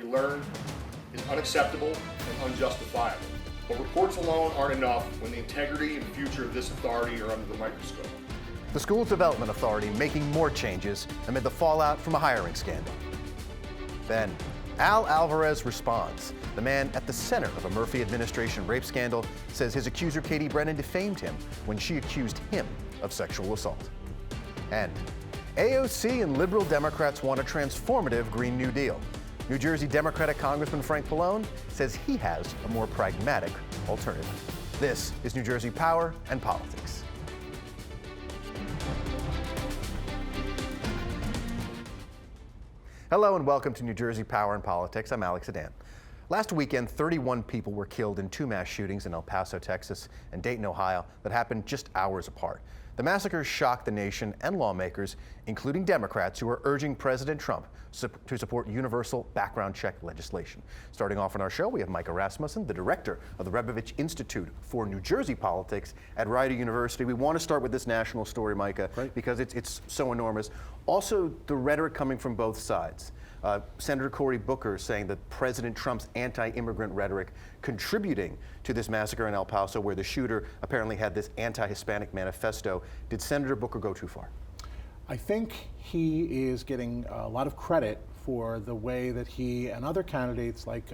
learned is unacceptable and unjustifiable. But reports alone aren't enough when the integrity and future of this authority are under the microscope. The Schools Development Authority making more changes amid the fallout from a hiring scandal. Then, Al Alvarez responds. The man at the center of a Murphy administration rape scandal says his accuser Katie Brennan defamed him when she accused him of sexual assault. And AOC and liberal Democrats want a transformative Green New Deal. New Jersey Democratic Congressman Frank Pallone says he has a more pragmatic alternative. This is New Jersey Power and Politics. Hello and welcome to New Jersey Power and Politics. I'm Alex Sedan. Last weekend, 31 people were killed in two mass shootings in El Paso, Texas and Dayton, Ohio that happened just hours apart. The massacres shocked the nation and lawmakers, including Democrats who are urging President Trump to support universal background check legislation. Starting off on our show, we have Micah Rasmussen, the director of the Rebovich Institute for New Jersey Politics at Rider University. We want to start with this national story, Micah, because it's so enormous. Also, the rhetoric coming from both sides. Senator Cory Booker saying that President Trump's anti-immigrant rhetoric contributing to this massacre in El Paso, where the shooter apparently had this anti-Hispanic manifesto. Did Senator Booker go too far? I think he is getting a lot of credit for the way that he and other candidates like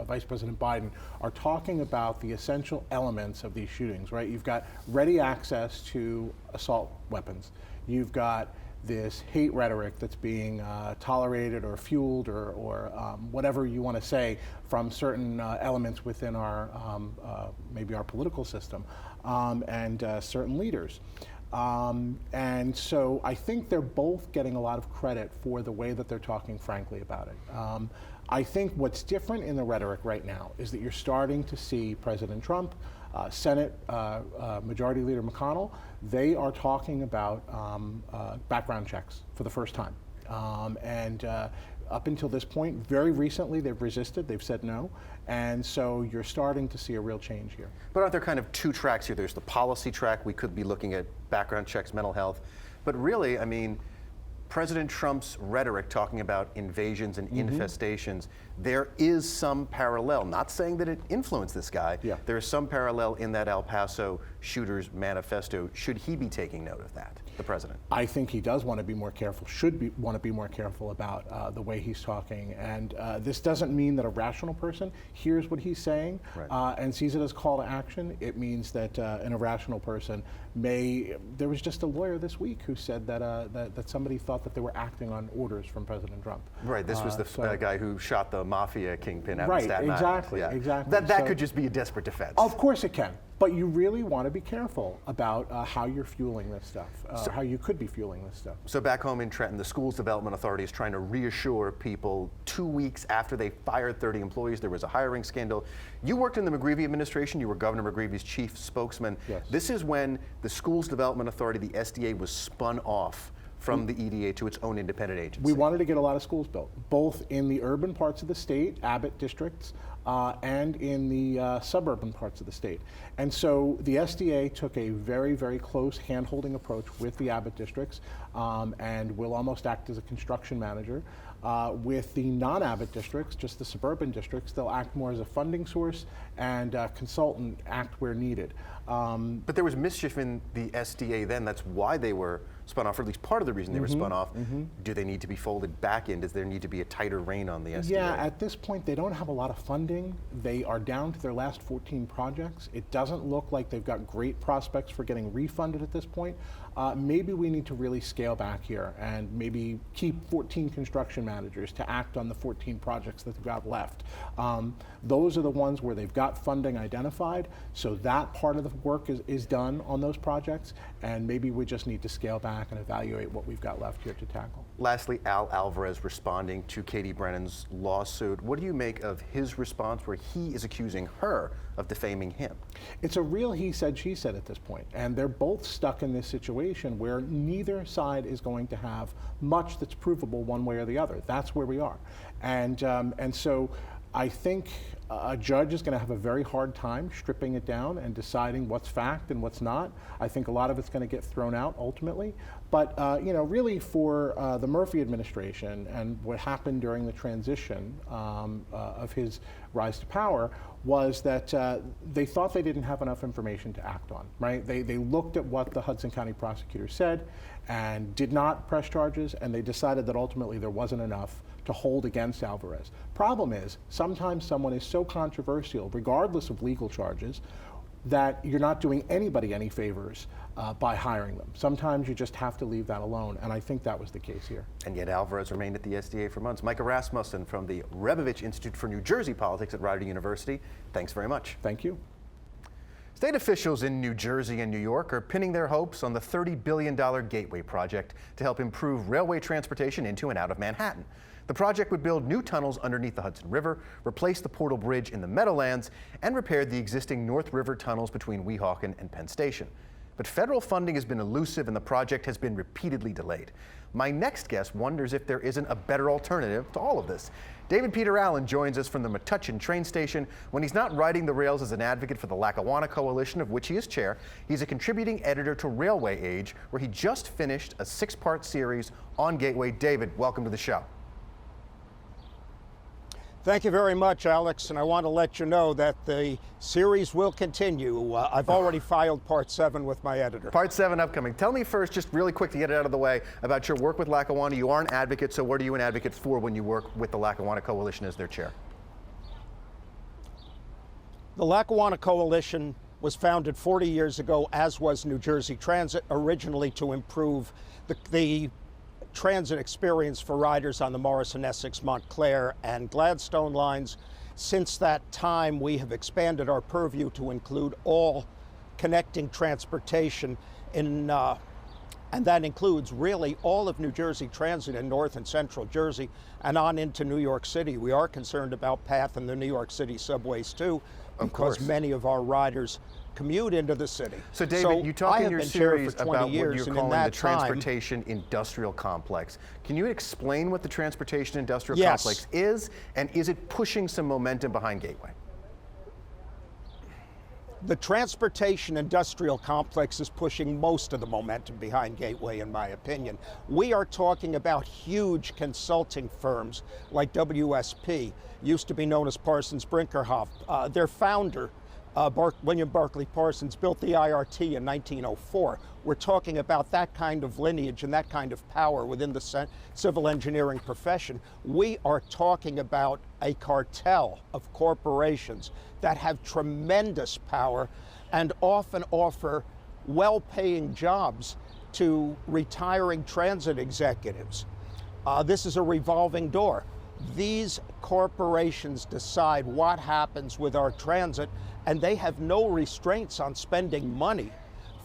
Vice President Biden are talking about the essential elements of these shootings, right? You've got ready access to assault weapons. You've got this hate rhetoric that's being tolerated or fueled or whatever you want to say from certain elements within our maybe our political system and certain leaders. And so I think they're both getting a lot of credit for the way that they're talking frankly about it. I think what's different in the rhetoric right now is that you're starting to see President Trump, Senate Majority Leader McConnell, they are talking about background checks for the first time. Up until this point, very recently, they've resisted, they've said no, and so you're starting to see a real change here. But aren't there kind of two tracks here? There's the policy track, we could be looking at background checks, mental health, but really, I mean, President Trump's rhetoric talking about invasions and infestations, there is some parallel, not saying that it influenced this guy, there is some parallel in that El Paso shooter's manifesto. Should he be taking note of that, the president? I think he does want to be more careful, want to be more careful about the way he's talking. And this doesn't mean that a rational person hears what he's saying and sees it as a call to action. It means that an irrational person there was just a lawyer this week who said that somebody thought that they were acting on orders from President Trump. Right, this was the guy who shot the mafia kingpin out in Staten Island. Exactly. That could just be a desperate defense. Of course it can. But you really want to be careful about how you're fueling this stuff, how you could be fueling this stuff. So back home in Trenton, the Schools Development Authority is trying to reassure people 2 weeks after they fired 30 employees, there was a hiring scandal. You worked in the McGreevey administration. You were Governor McGreevey's chief spokesman. Yes. This is when the Schools Development Authority, the SDA, was spun off from the EDA to its own independent agency. We wanted to get a lot of schools built, both in the urban parts of the state, Abbott districts, and in the suburban parts of the state. And so the SDA took a very, very close hand-holding approach with the Abbott districts and will almost act as a construction manager. With the non-Abbott districts, just the suburban districts, they'll act more as a funding source and consultant act where needed. But there was mischief in the SDA then. That's why they were spun off, or at least part of the reason they were spun off. Do they need to be folded back in? Does there need to be a tighter rein on the SDA? Yeah, at this point, they don't have a lot of funding. They are down to their last 14 projects. It doesn't look like they've got great prospects for getting refunded at this point. Maybe we need to really scale back here and maybe keep 14 construction managers to act on the 14 projects that they've got left. Those are the ones where they've got funding identified, so that part of the work is done on those projects, and maybe we just need to scale back and evaluate what we've got left here to tackle. Lastly, Al Alvarez responding to Katie Brennan's lawsuit. What do you make of his response where he is accusing her of defaming him? It's a real he said, she said at this point, and they're both stuck in this situation where neither side is going to have much that's provable one way or the other. That's where we are. And so I think a judge is going to have a very hard time stripping it down and deciding what's fact and what's not. I think a lot of it's going to get thrown out ultimately. But really for the Murphy administration and what happened during the transition of his rise to power was that they thought they didn't have enough information to act on, right? They looked at what the Hudson County prosecutor said and did not press charges, and they decided that ultimately there wasn't enough to hold against Alvarez. Problem is, sometimes someone is so controversial, regardless of legal charges, that you're not doing anybody any favors by hiring them. Sometimes you just have to leave that alone, and I think that was the case here. And yet Alvarez remained at the SDA for months. Micah Rasmussen from the Rebovich Institute for New Jersey Politics at Rider University, thanks very much. Thank you. State officials in New Jersey and New York are pinning their hopes on the $30 billion Gateway project to help improve railway transportation into and out of Manhattan. The project would build new tunnels underneath the Hudson River, replace the Portal Bridge in the Meadowlands, and repair the existing North River tunnels between Weehawken and Penn Station. But federal funding has been elusive and the project has been repeatedly delayed. My next guest wonders if there isn't a better alternative to all of this. David Peter Allen joins us from the Metuchen train station. When he's not riding the rails as an advocate for the Lackawanna Coalition, of which he is chair, he's a contributing editor to Railway Age, where he just finished a 6-part series on Gateway. David, welcome to the show. Thank you very much, Alex, and I want to let you know that the series will continue. I've already filed Part 7 with my editor. Part 7 upcoming. Tell me first, just really quick to get it out of the way, about your work with Lackawanna. You are an advocate, so what are you an advocate for when you work with the Lackawanna Coalition as their chair? The Lackawanna Coalition was founded 40 years ago, as was New Jersey Transit, originally to improve the transit experience for riders on the Morrison, Essex, Montclair, and Gladstone lines. Since that time, we have expanded our purview to include all connecting transportation and that includes really all of New Jersey Transit in North and Central Jersey and on into New York City. We are concerned about PATH and the New York City subways too, because many of our riders commute into the city. So David, you talk in your series about what you're calling the transportation industrial complex. Can you explain what the transportation industrial complex is, and is it pushing some momentum behind Gateway? The transportation industrial complex is pushing most of the momentum behind Gateway, in my opinion. We are talking about huge consulting firms like WSP, used to be known as Parsons Brinckerhoff. Their founder, William Barclay Parsons, built the IRT in 1904. We're talking about that kind of lineage and that kind of power within the civil engineering profession. We are talking about a cartel of corporations that have tremendous power and often offer well-paying jobs to retiring transit executives. This is a revolving door. These corporations decide what happens with our transit, and they have no restraints on spending money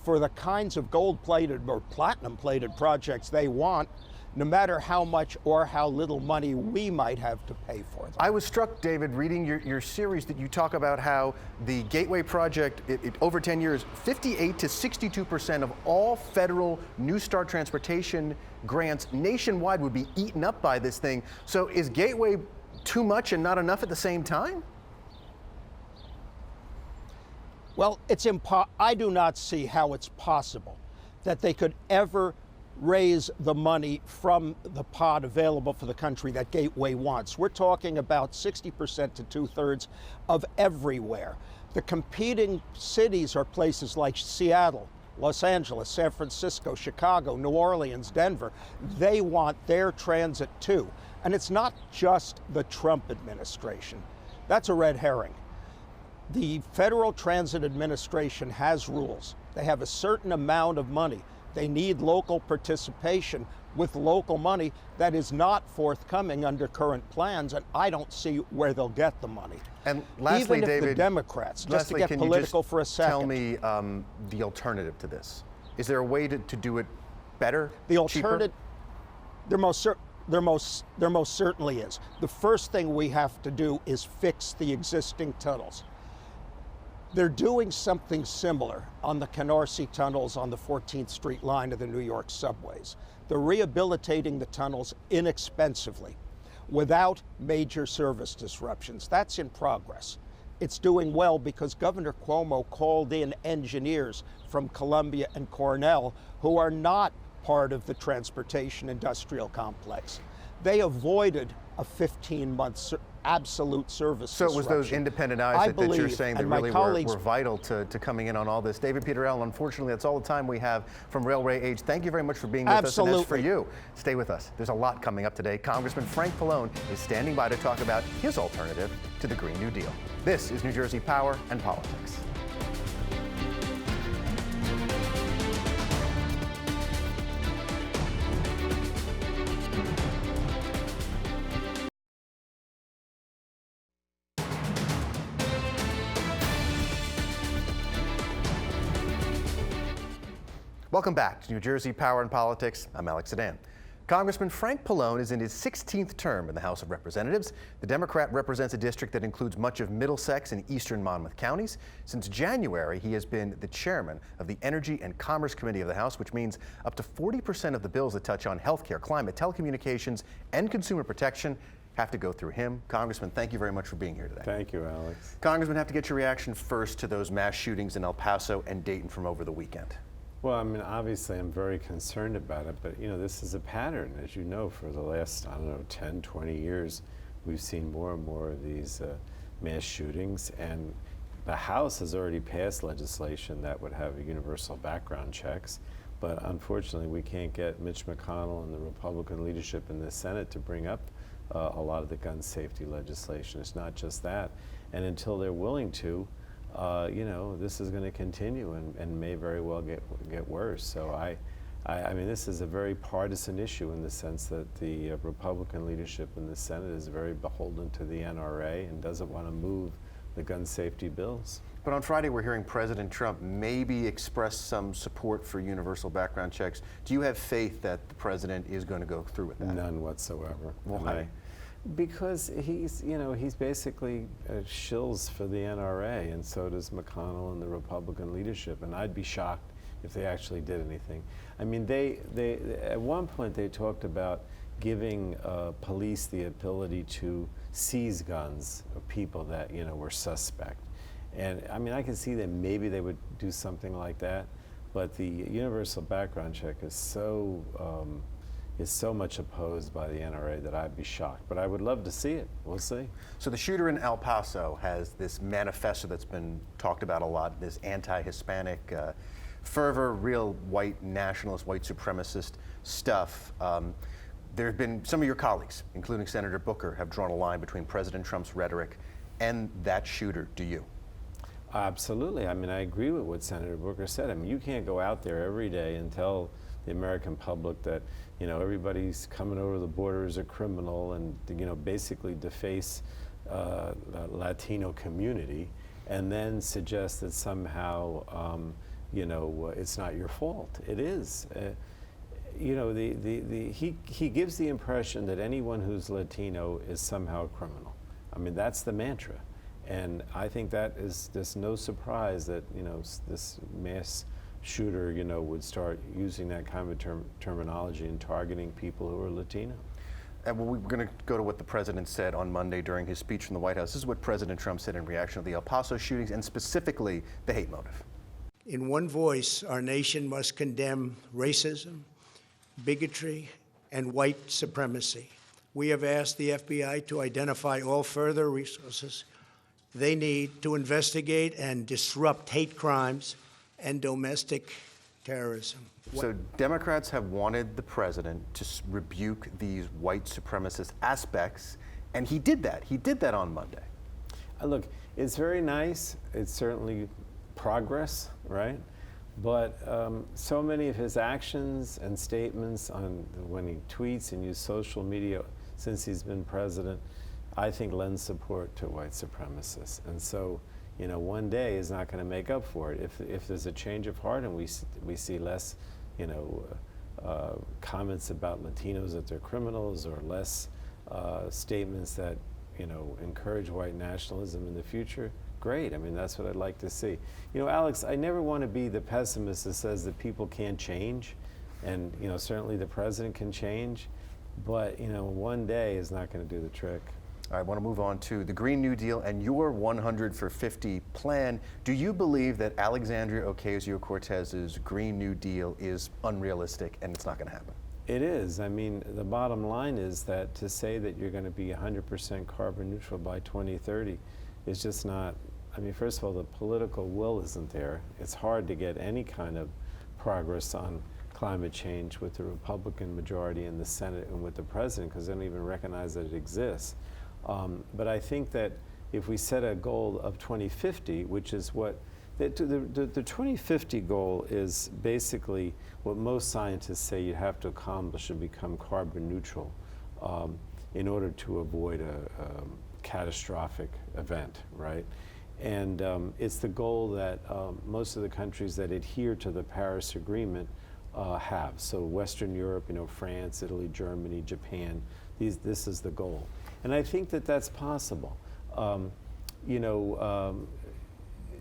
for the kinds of gold-plated or platinum-plated projects they want, no matter how much or how little money we might have to pay for them. I was struck, David, reading your series that you talk about how the Gateway project, over 10 years, 58 to 62% of all federal New Start transportation grants nationwide would be eaten up by this thing. So is Gateway too much and not enough at the same time? Well, I do not see how it's possible that they could ever raise the money from the pot available for the country that Gateway wants. We're talking about 60% to 2/3 of everywhere. The competing cities are places like Seattle, Los Angeles, San Francisco, Chicago, New Orleans, Denver. They want their transit too. And it's not just the Trump administration. That's a red herring. The Federal Transit Administration has rules. They have a certain amount of money. They need local participation with local money that is not forthcoming under current plans, and I don't see where they'll get the money. And lastly, even if David, the Democrats, just to get political for a second. Tell me the alternative to this. Is there a way to do it better, the alternative, there most certainly is. The first thing we have to do is fix the existing tunnels. They're doing something similar on the Canarsie tunnels on the 14th Street line of the New York subways. They're rehabilitating the tunnels inexpensively. without major service disruptions. That's in progress. It's doing well because Governor Cuomo called in engineers from Columbia and Cornell who are not part of the transportation industrial complex. They avoided a 15-month absolute service So it was those disruption. independent eyes that you're believe, saying that and my really colleagues were vital to coming in on all this. David Peterell, unfortunately, that's all the time we have from Railway Age. Thank you very much for being with us. And as for Absolutely. you, stay with us. There's a lot coming up today. Congressman Frank Pallone is standing by to talk about his alternative to the Green New Deal. This is New Jersey Power and Politics. Welcome back to New Jersey Power and Politics. I'm Alex Sedan. Congressman Frank Pallone is in his 16th term in the House of Representatives. The Democrat represents a district that includes much of Middlesex and eastern Monmouth counties. Since January, he has been the chairman of the Energy and Commerce Committee of the House, which means up to 40% of the bills that touch on healthcare, climate, telecommunications, and consumer protection have to go through him. Congressman, thank you very much for being here today. Thank you, Alex. Congressman, have to get your reaction first to those mass shootings in El Paso and Dayton from over the weekend. Well, I mean, obviously, I'm very concerned about it, but, you know, this is a pattern. As you know, for the last, 10, 20 years, we've seen more and more of these mass shootings, and the House has already passed legislation that would have universal background checks, but unfortunately, we can't get Mitch McConnell and the Republican leadership in the Senate to bring up a lot of the gun safety legislation. It's not just that, and until they're willing to, you know, this is going to continue and may very well get worse. So I mean, this is a very partisan issue in the sense that the Republican leadership in the Senate is very beholden to the NRA and doesn't want to move the gun safety bills. But on Friday, we're hearing President Trump maybe express some support for universal background checks. Do you have faith that the president is going to go through with that? None whatsoever. Why? Because he's basically shills for the NRA, and so does McConnell and the Republican leadership. And I'd be shocked if they actually did anything. I mean, they at one point they talked about giving police the ability to seize guns of people that were suspect. And I mean, I can see that maybe they would do something like that, but the universal background check is so much opposed by the NRA that I'd be shocked. But I would love to see it. We'll see. So the shooter in El Paso has this manifesto that's been talked about a lot, this anti-Hispanic fervor, real white nationalist, white supremacist stuff. There have been some of your colleagues, including Senator Booker, have drawn a line between President Trump's rhetoric and that shooter. Do you? Absolutely. I mean, I agree with what Senator Booker said. I mean, you can't go out there every day and tell the American public that everybody's coming over the border is a criminal and basically deface the Latino community, and then suggest that somehow it's not your fault. It is. He gives the impression that anyone who's Latino is somehow a criminal. I mean, that's the mantra. And I think that is just no surprise that, this mass shooter, would start using that kind of terminology and targeting people who are Latino. And we're going to go to what the president said on Monday during his speech from the White House. This is what President Trump said in reaction to the El Paso shootings and specifically the hate motive. In one voice, our nation must condemn racism, bigotry, and white supremacy. We have asked the FBI to identify all further resources they need to investigate and disrupt hate crimes and domestic terrorism. So Democrats have wanted the president to rebuke these white supremacist aspects, and he did that. He did that on Monday. Look, it's very nice. It's certainly progress, right? But so many of his actions and statements when he tweets and uses social media since he's been president, I think lends support to white supremacists. And so, one day is not going to make up for it. If there's a change of heart and we see less, comments about Latinos that they're criminals, or less statements that, encourage white nationalism in the future, great. I mean, that's what I'd like to see. Alex, I never want to be the pessimist that says that people can't change, and certainly the president can change. but one day is not going to do the trick. All right, I want to move on to the Green New Deal and your 100 for 50 plan. Do you believe that Alexandria Ocasio-Cortez's Green New Deal is unrealistic and it's not going to happen? It is. I mean, the bottom line is that to say that you're going to be 100% carbon neutral by 2030 is just not, I mean, first of all, the political will isn't there. It's hard to get any kind of progress on climate change with the Republican majority in the Senate and with the president because they don't even recognize that it exists. But I think that if we set a goal of 2050, which is what the 2050 goal is basically what most scientists say you have to accomplish to become carbon neutral in order to avoid a catastrophic event, right? And it's the goal that most of the countries that adhere to the Paris Agreement have. So Western Europe, France, Italy, Germany, Japan, this is the goal. And I think that that's possible.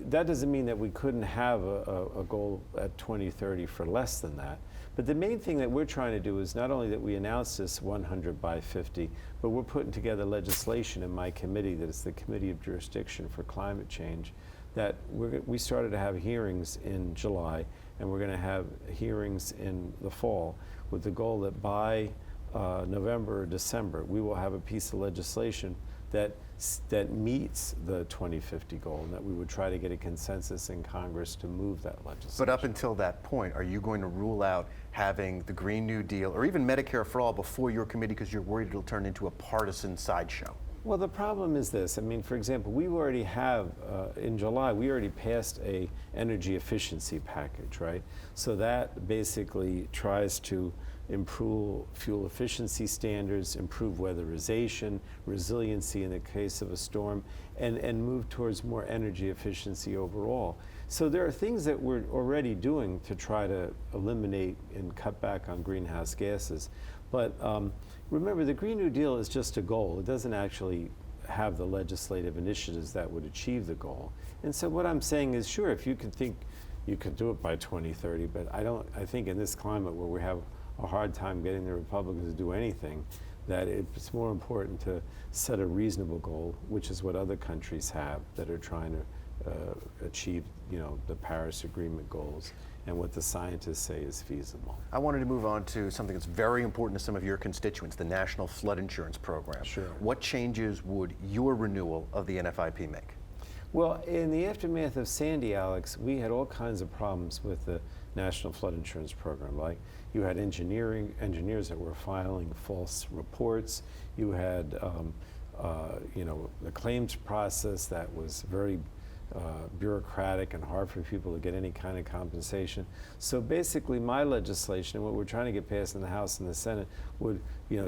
That doesn't mean that we couldn't have a goal at 2030 for less than that. But the main thing that we're trying to do is not only that we announce this 100 by 50, but we're putting together legislation in my committee, that is the Committee of Jurisdiction for Climate Change, that we started to have hearings in July, and we're going to have hearings in the fall with the goal that by November or December, we will have a piece of legislation that meets the 2050 goal, and that we would try to get a consensus in Congress to move that legislation. But up until that point, are you going to rule out having the Green New Deal or even Medicare for All before your committee because you're worried it'll turn into a partisan sideshow? Well, the problem is this. I mean, for example, we already have, in July, we already passed a energy efficiency package, right? So that basically tries to improve fuel efficiency standards, improve weatherization, resiliency in the case of a storm, and move towards more energy efficiency overall. So there are things that we're already doing to try to eliminate and cut back on greenhouse gases. But remember, the Green New Deal is just a goal. It doesn't actually have the legislative initiatives that would achieve the goal. And so what I'm saying is, sure, if you could think you could do it by 2030, but I think in this climate where we have a hard time getting the Republicans to do anything, that it's more important to set a reasonable goal, which is what other countries have that are trying to achieve, the Paris Agreement goals and what the scientists say is feasible. I wanted to move on to something that's very important to some of your constituents, the National Flood Insurance Program. Sure. What changes would your renewal of the NFIP make? Well, in the aftermath of Sandy, Alex, we had all kinds of problems with the National Flood Insurance Program. Like, you had engineers that were filing false reports. You had, the claims process that was very bureaucratic and hard for people to get any kind of compensation. So basically, my legislation and what we're trying to get passed in the House and the Senate would,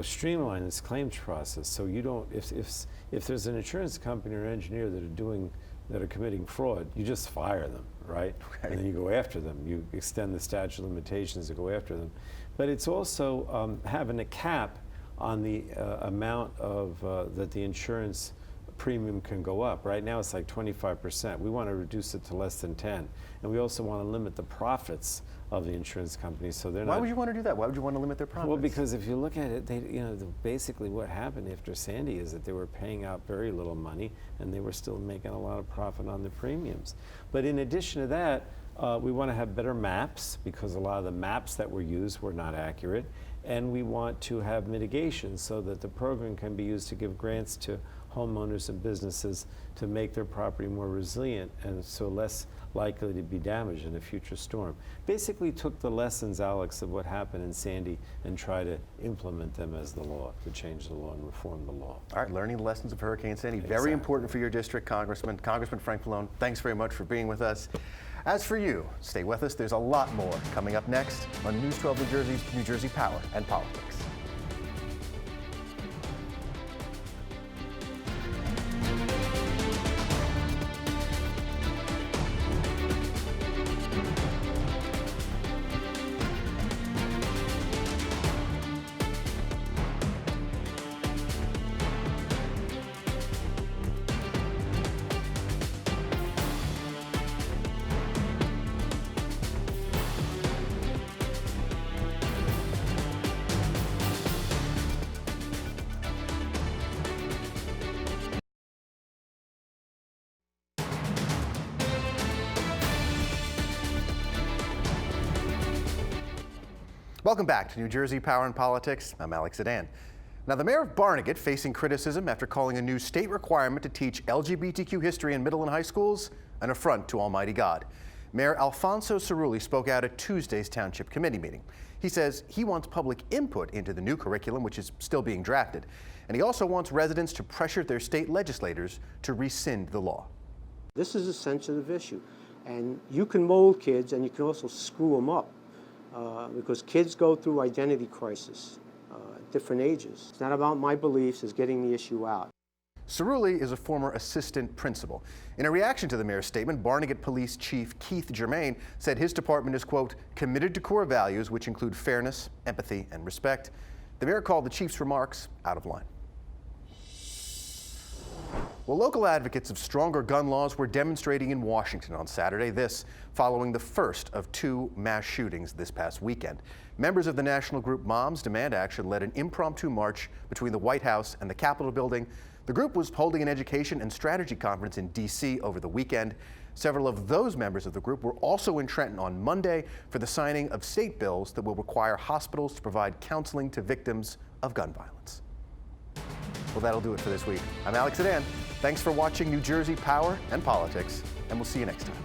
streamline this claims process. So you don't, if there's an insurance company or engineer that are committing fraud, you just fire them, right? And then you go after them. You extend the statute of limitations to go after them. But it's also having a cap on the amount of that the insurance premium can go up. Right now it's like 25%. We want to reduce it to less than 10. And we also want to limit the profits of the insurance companies, so they're not. Why would you want to do that? Why would you want to limit their profits? Well, because if you look at it, basically what happened after Sandy is that they were paying out very little money, and they were still making a lot of profit on the premiums. But in addition to that, we want to have better maps, because a lot of the maps that were used were not accurate, and we want to have mitigation so that the program can be used to give grants to homeowners and businesses to make their property more resilient and so less likely to be damaged in a future storm. Basically took the lessons, Alex, of what happened in Sandy and try to implement them as the law, to change the law and reform the law. All right, learning the lessons of Hurricane Sandy. Exactly. Very important for your district, Congressman. Congressman Frank Pallone, thanks very much for being with us. As for you, stay with us. There's a lot more coming up next on News 12 New Jersey's New Jersey Power and Politics. Welcome back to New Jersey Power and Politics. I'm Alex Sedan. Now, the mayor of Barnegat facing criticism after calling a new state requirement to teach LGBTQ history in middle and high schools an affront to Almighty God. Mayor Alfonso Cerulli spoke out at Tuesday's Township Committee meeting. He says he wants public input into the new curriculum, which is still being drafted. And he also wants residents to pressure their state legislators to rescind the law. This is a sensitive issue, and you can mold kids and you can also screw them up because kids go through identity crisis at different ages. It's not about my beliefs, it's getting the issue out. Cerulli is a former assistant principal. In a reaction to the mayor's statement, Barnegat Police Chief Keith Germain said his department is, quote, committed to core values which include fairness, empathy, and respect. The mayor called the chief's remarks out of line. Well, local advocates of stronger gun laws were demonstrating in Washington on Saturday, this following the first of 2 mass shootings this past weekend. Members of the national group Moms Demand Action led an impromptu march between the White House and the Capitol building. The group was holding an education and strategy conference in D.C. over the weekend. Several of those members of the group were also in Trenton on Monday for the signing of state bills that will require hospitals to provide counseling to victims of gun violence. Well, that'll do it for this week. I'm Alex Sedan. Thanks for watching New Jersey Power and Politics, and we'll see you next time.